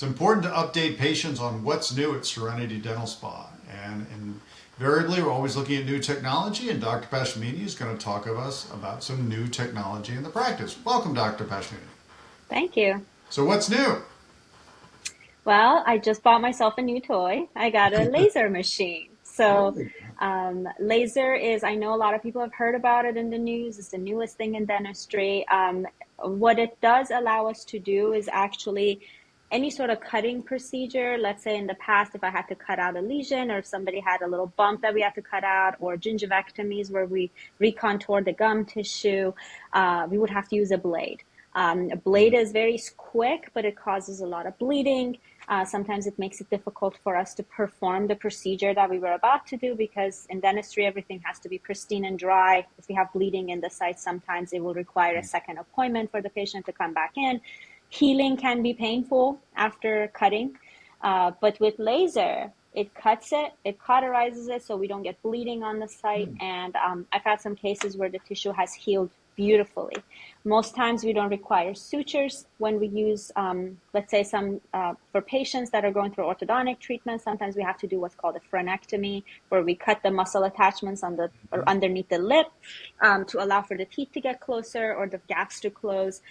It's important to update patients on what's new at Serenity Dental Spa. And invariably, we're always looking at new technology, and Dr. Pashmini is going to talk to us about some new technology in the practice. Welcome, Dr. Pashmini. Thank you. So what's new? Well, I just bought myself a new toy. I got a laser machine. Laser is, I know a lot of people have heard about it in the news. It's the newest thing in dentistry. What it does allow us to do is actually any sort of cutting procedure. Let's say in the past, if I had to cut out a lesion or if somebody had a little bump that we had to cut out, or gingivectomies where we recontour the gum tissue, we would have to use a blade. A blade is very quick, but it causes a lot of bleeding. Sometimes it makes it difficult for us to perform the procedure that we were about to do because in dentistry, everything has to be pristine and dry. If we have bleeding in the site, sometimes it will require a second appointment for the patient to come back in. Healing can be painful after cutting, but with laser, it cuts it, it cauterizes it so we don't get bleeding on the site. And I've had some cases where the tissue has healed beautifully. Most times we don't require sutures when we use, let's say for patients that are going through orthodontic treatment, sometimes we have to do what's called a frenectomy, where we cut the muscle attachments on or underneath the lip to allow for the teeth to get closer or the gaps to close.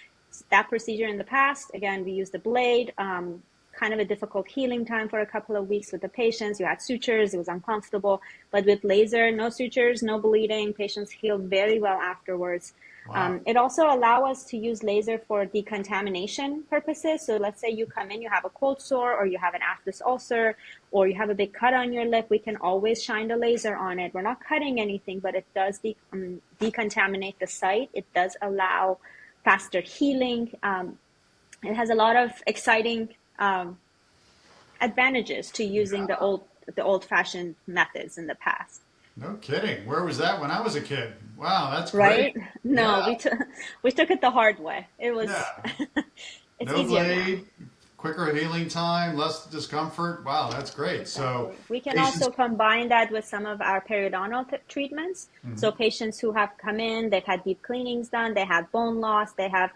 That procedure in the past, again, we used a blade, kind of a difficult healing time for a couple of weeks with the patients. You had sutures, it was uncomfortable, but with laser, no sutures, no bleeding, patients healed very well afterwards. Wow. It also allows us to use laser for decontamination purposes. So let's say you come in, you have a cold sore or you have an aphthous ulcer or you have a big cut on your lip, we can always shine the laser on it. We're not cutting anything, but it does decontaminate the site. It does allow faster healing. It has a lot of exciting advantages to using Yeah. the old-fashioned methods in the past. No kidding. Where was that when I was a kid? Wow, that's great. Right? No, Yeah. we took it the hard way. It was Yeah. it's No easier now. blade, quicker healing time, less discomfort. Wow, that's great. So Exactly. We can patients. also combine that with some of our periodontal treatments. So Mhm. patients who have come in, they've had deep cleanings done, they have bone loss, they have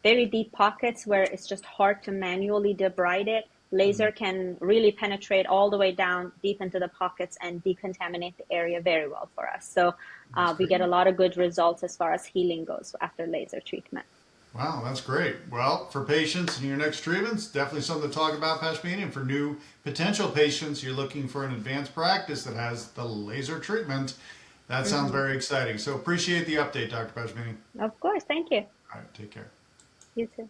very deep pockets where it's just hard to manually debride it. Laser can really penetrate all the way down deep into the pockets and decontaminate the area very well for us. So That's we get a great. lot of good results as far as healing goes after laser treatment. Wow, that's great. Well, for patients in your next treatments, definitely something to talk about, Pashmini. And for new potential patients, you're looking for an advanced practice that has the laser treatment. That sounds Hmm. very exciting. So appreciate the update, Dr. Pashmini. Of course. Thank you. All right, take care. You too.